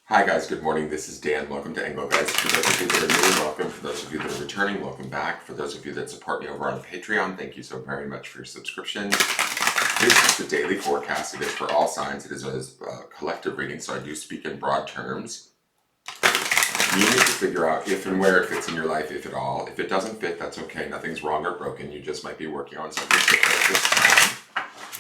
Hi guys, good morning. This is Dan. Welcome to Engelgeist. For those of you that are new, welcome. For those of you that are returning, welcome back. For those of you that support me over on Patreon, thank you so very much for your subscription. This is the daily forecast. It is for all signs. It is a collective reading, so I do speak in broad terms. You need to figure out if and where it fits in your life, if at all. If it doesn't fit, that's okay. Nothing's wrong or broken. You just might be working on something different at this time.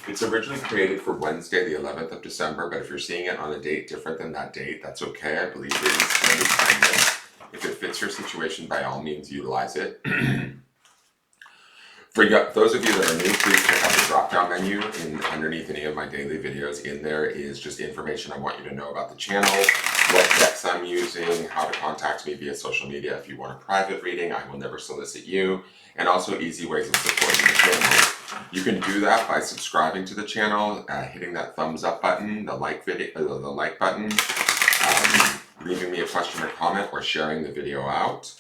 It's originally created for Wednesday, the 11th of December, but if you're seeing it on a date different than that date, that's okay. I believe readings can be timeless. If it fits your situation, by all means, utilize it. For those of you that are new, please check out the drop-down menu underneath any of my daily videos. In there is just information I want you to know about the channel, what decks I'm using, how to contact me via social media if you want a private reading. I will never solicit you, and also easy ways of supporting the channel. You can do that by subscribing to the channel, hitting that thumbs up button, the like button, leaving me a question or comment, or sharing the video out.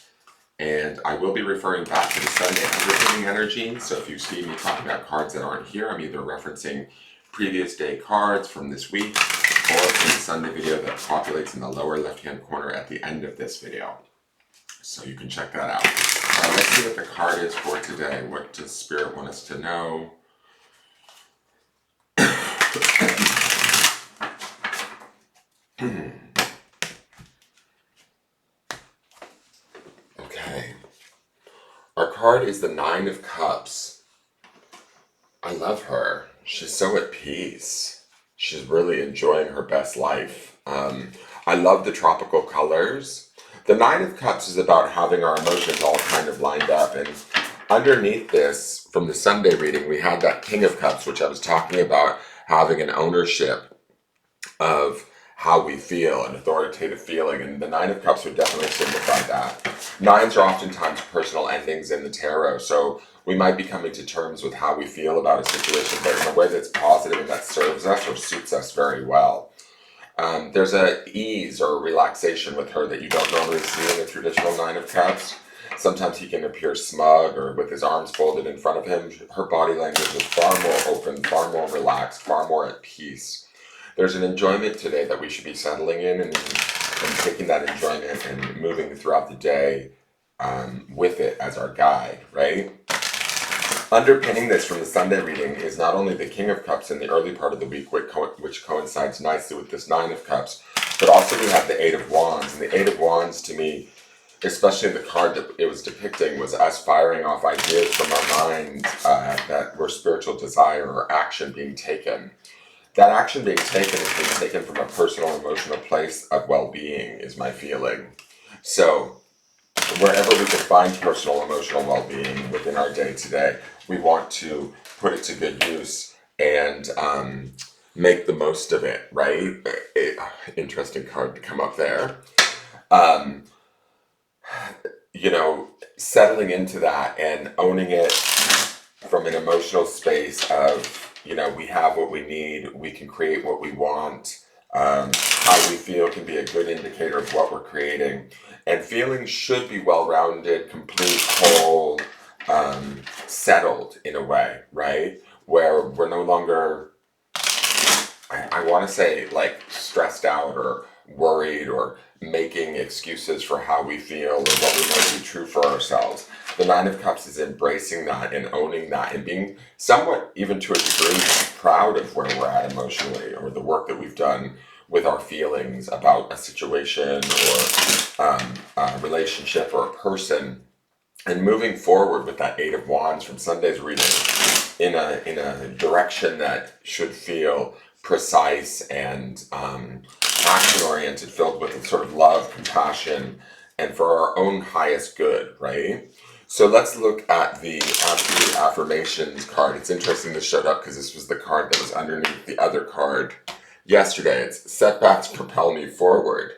And I will be referring back to the Sunday underpinning energy. So if you see me talking about cards that aren't here, I'm either referencing previous day cards from this week or from the Sunday video that populates in the lower left-hand corner at the end of this video. So you can check that out. All right, let's see what the card is for today. What does Spirit want us to know? Okay. Our card is the Nine of Cups. I love her. She's so at peace. She's really enjoying her best life. I love the tropical colors. The Nine of Cups is about having our emotions all kind of lined up. And underneath this, from the Sunday reading, we had that King of Cups, which I was talking about having an ownership of how we feel, an authoritative feeling. And the Nine of Cups would definitely signify that. Nines are oftentimes personal endings in the tarot. So we might be coming to terms with how we feel about a situation, but in a way that's positive and that serves us or suits us very well. There's a ease or relaxation with her that you don't normally see in a traditional Nine of Cups. Sometimes he can appear smug or with his arms folded in front of him. Her body language is far more open, far more relaxed, far more at peace. There's an enjoyment today that we should be settling in and taking that enjoyment and moving throughout the day with it as our guide, right? Underpinning this from the Sunday reading is not only the King of Cups in the early part of the week, which coincides nicely with this Nine of Cups, but also we have the Eight of Wands. And the Eight of Wands, to me, especially in the card that it was depicting, was us firing off ideas from our minds that were spiritual desire or action being taken. That action being taken is being taken from a personal, emotional place of well-being, is my feeling. So wherever we can find personal, emotional well-being within our day today, we want to put it to good use and make the most of it, right? Interesting card to come up there. Settling into that and owning it from an emotional space of, we have what we need, we can create what we want. How we feel can be a good indicator of what we're creating. And feelings should be well-rounded, complete, whole, settled in a way, right? Where we're no longer, I want to say, like stressed out or worried or making excuses for how we feel or what we know to be true for ourselves. The Nine of Cups is embracing that and owning that and being somewhat, even to a degree, proud of where we're at emotionally or the work that we've done with our feelings about a situation or a relationship or a person, and moving forward with that Eight of Wands from Sunday's reading in a direction that should feel precise and action-oriented, filled with sort of love, compassion, and for our own highest good, right? So let's look at the Absolute Affirmations card. It's interesting this showed up because this was the card that was underneath the other card yesterday. It's setbacks propel me forward.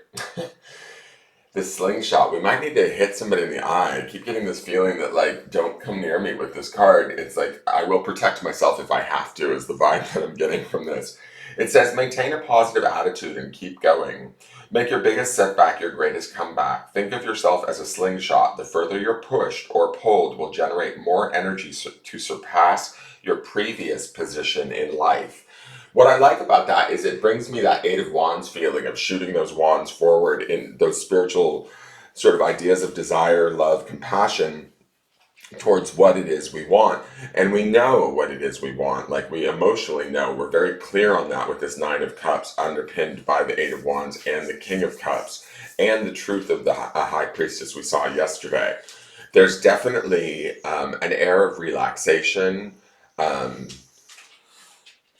This slingshot, we might need to hit somebody in the eye. I keep getting this feeling that, like, don't come near me with this card. It's like, I will protect myself if I have to, is the vibe that I'm getting from this. It says, maintain a positive attitude and keep going. Make your biggest setback your greatest comeback. Think of yourself as a slingshot. The further you're pushed or pulled will generate more energy to surpass your previous position in life. What I like about that is it brings me that Eight of Wands feeling of shooting those wands forward in those spiritual sort of ideas of desire, love, compassion towards what it is we want. And we know what it is we want. Like, we emotionally know. We're very clear on that with this Nine of Cups underpinned by the Eight of Wands and the King of Cups and the truth of the High Priestess we saw yesterday. There's definitely an air of relaxation, um,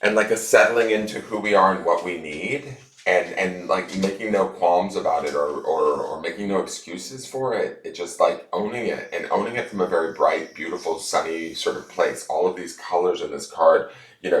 and like a settling into who we are and what we need, and like making no qualms about it, or making no excuses for it. It just like owning it, and owning it from a very bright, beautiful, sunny sort of place. All of these colors in this card,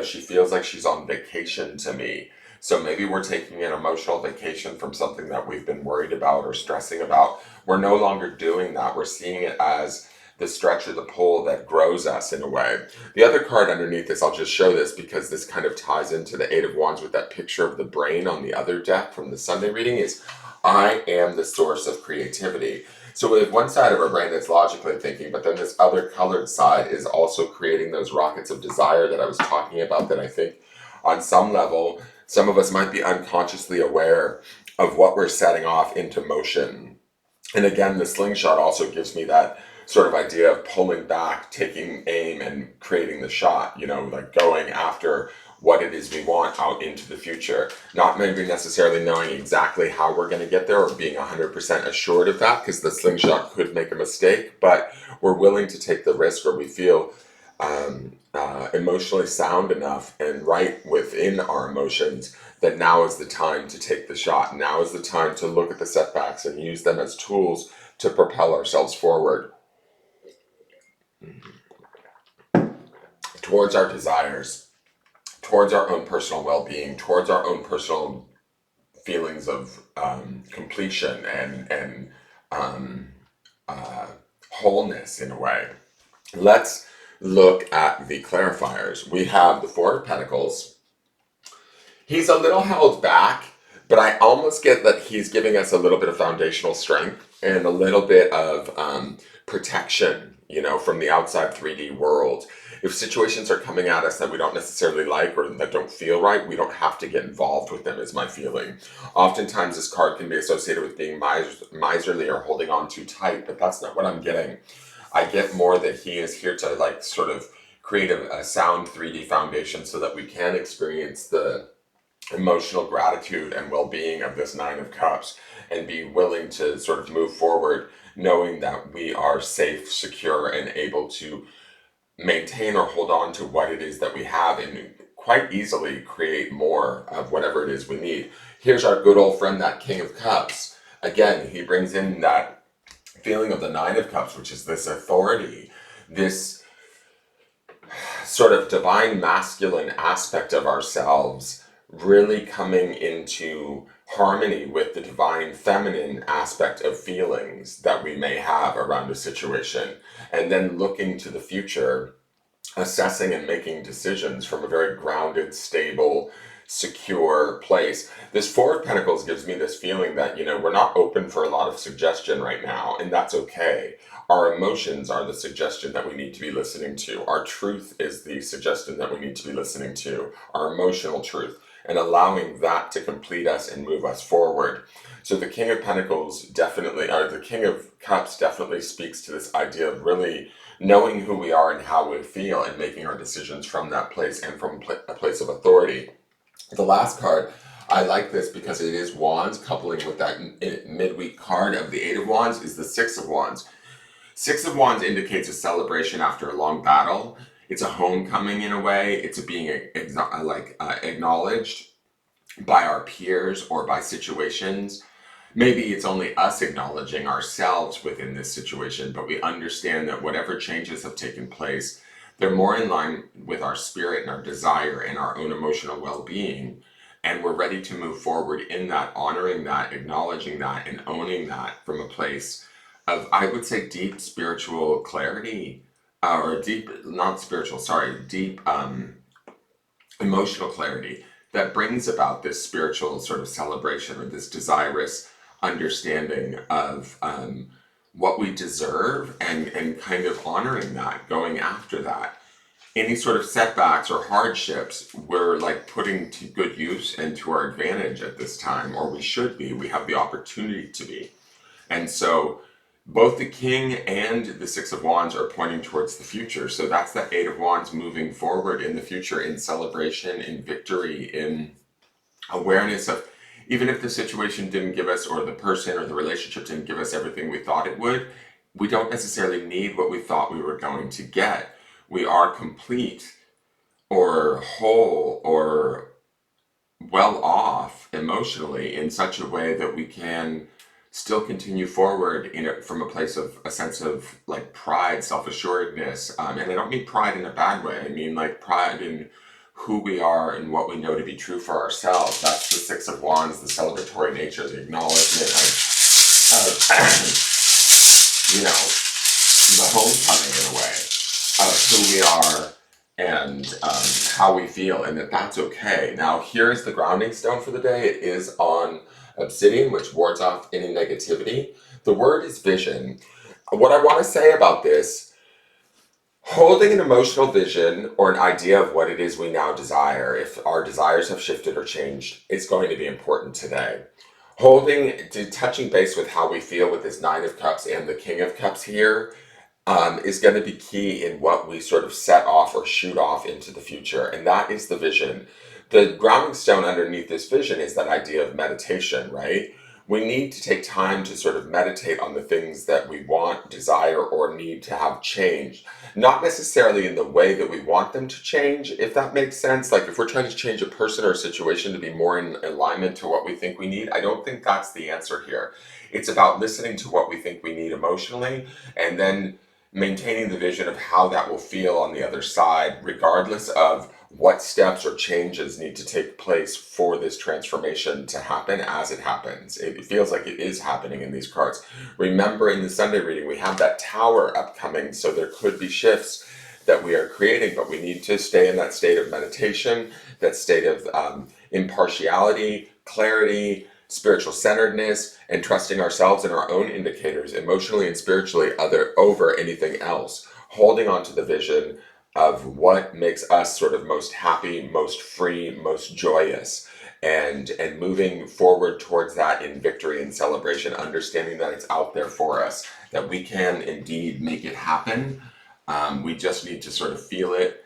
she feels like she's on vacation to me. So maybe we're taking an emotional vacation from something that we've been worried about or stressing about. We're no longer doing that. We're seeing it as the stretch or the pull that grows us in a way. The other card underneath this, I'll just show this because this kind of ties into the Eight of Wands with that picture of the brain on the other deck from the Sunday reading, is I am the source of creativity. So we have one side of our brain that's logically thinking, but then this other colored side is also creating those rockets of desire that I was talking about, that I think on some level, some of us might be unconsciously aware of what we're setting off into motion. And again, the slingshot also gives me that sort of idea of pulling back, taking aim, and creating the shot, like going after what it is we want out into the future. Not maybe necessarily knowing exactly how we're going to get there or being 100% assured of that, because the slingshot could make a mistake, but we're willing to take the risk, or we feel emotionally sound enough and right within our emotions that now is the time to take the shot. Now is the time to look at the setbacks and use them as tools to propel ourselves forward towards our desires, towards our own personal well-being, towards our own personal feelings of completion and um, wholeness in a way. Let's look at the clarifiers. We have the Four of Pentacles. He's a little held back, but I almost get that he's giving us a little bit of foundational strength and a little bit of protection, from the outside 3D world. If situations are coming at us that we don't necessarily like or that don't feel right, we don't have to get involved with them, is my feeling. Oftentimes, this card can be associated with being miserly or holding on too tight, but that's not what I'm getting. I get more that he is here to like sort of create a sound 3D foundation so that we can experience the emotional gratitude and well-being of this Nine of Cups, and be willing to sort of move forward knowing that we are safe, secure, and able to maintain or hold on to what it is that we have, and quite easily create more of whatever it is we need. Here's our good old friend, that King of Cups. Again, he brings in that feeling of the Nine of Cups, which is this authority, this sort of divine masculine aspect of ourselves really coming into harmony with the divine feminine aspect of feelings that we may have around a situation, and then looking to the future, assessing and making decisions from a very grounded, stable, secure place. This Four of Pentacles gives me this feeling that, we're not open for a lot of suggestion right now, and that's okay. Our emotions are the suggestion that we need to be listening to. Our truth is the suggestion that we need to be listening to, our emotional truth, and allowing that to complete us and move us forward. So the King of Pentacles definitely, or the King of Cups definitely speaks to this idea of really knowing who we are and how we feel, and making our decisions from that place and from a place of authority. The last card, I like this because it is Wands, coupling with that midweek card of the Eight of Wands, is the Six of Wands. Six of Wands indicates a celebration after a long battle. It's a homecoming in a way. It's a being acknowledged by our peers or by situations. Maybe it's only us acknowledging ourselves within this situation, but we understand that whatever changes have taken place, they're more in line with our spirit and our desire and our own emotional well-being. And we're ready to move forward in that, honoring that, acknowledging that, and owning that from a place of, I would say, deep spiritual clarity, or deep, not spiritual, sorry, deep emotional clarity that brings about this spiritual sort of celebration, or this desirous understanding of what we deserve, and kind of honoring that, going after that. any sort of setbacks or hardships, we're like putting to good use and to our advantage at this time, or we should be. We have the opportunity to be. And so both the King and the Six of Wands are pointing towards the future. So that's the Eight of Wands moving forward in the future, in celebration, in victory, in awareness of, even if the situation didn't give us, or the person or the relationship didn't give us everything we thought it would, we don't necessarily need what we thought we were going to get. We are complete or whole or well off emotionally in such a way that we can still continue forward from a place of a sense of like pride, self-assuredness. And I don't mean pride in a bad way. I mean like pride in who we are and what we know to be true for ourselves. That's the Six of Wands, the celebratory nature, the acknowledgement of you know, the homecoming in a way of who we are and how we feel, and that's okay. Now, here's the grounding stone for the day. It is on obsidian, which wards off any negativity. The word is vision. What I want to say about this, holding an emotional vision or an idea of what it is we now desire, if our desires have shifted or changed, is going to be important today. Touching base with how we feel with this Nine of Cups and the King of Cups here, is going to be key in what we sort of set off or shoot off into the future. And that is the vision. The grounding stone underneath this vision is that idea of meditation, right? We need to take time to sort of meditate on the things that we want, desire, or need to have changed. Not necessarily in the way that we want them to change, if that makes sense. Like if we're trying to change a person or a situation to be more in alignment to what we think we need, I don't think that's the answer here. It's about listening to what we think we need emotionally and then maintaining the vision of how that will feel on the other side, regardless of what steps or changes need to take place for this transformation to happen as it happens. It feels like it is happening in these cards. Remember, in the Sunday reading, we have that tower upcoming, so there could be shifts that we are creating, but we need to stay in that state of meditation, that state of impartiality, clarity, spiritual centeredness, and trusting ourselves and our own indicators emotionally and spiritually over anything else. Holding on to the vision of what makes us sort of most happy, most free, most joyous, and moving forward towards that in victory and celebration, understanding that it's out there for us, that we can indeed make it happen. We just need to sort of feel it,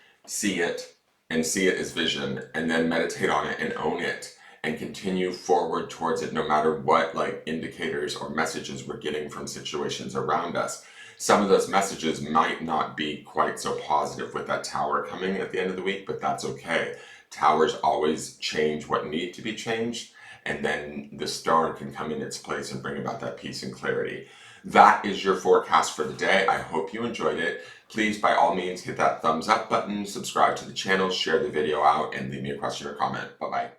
and see it as vision, and then meditate on it and own it, and continue forward towards it no matter what like indicators or messages we're getting from situations around us. Some of those messages might not be quite so positive with that tower coming at the end of the week, but that's okay. Towers always change what need to be changed, and then the star can come in its place and bring about that peace and clarity. That is your forecast for the day. I hope you enjoyed it. Please, by all means, hit that thumbs up button, subscribe to the channel, share the video out, and leave me a question or comment. Bye-bye.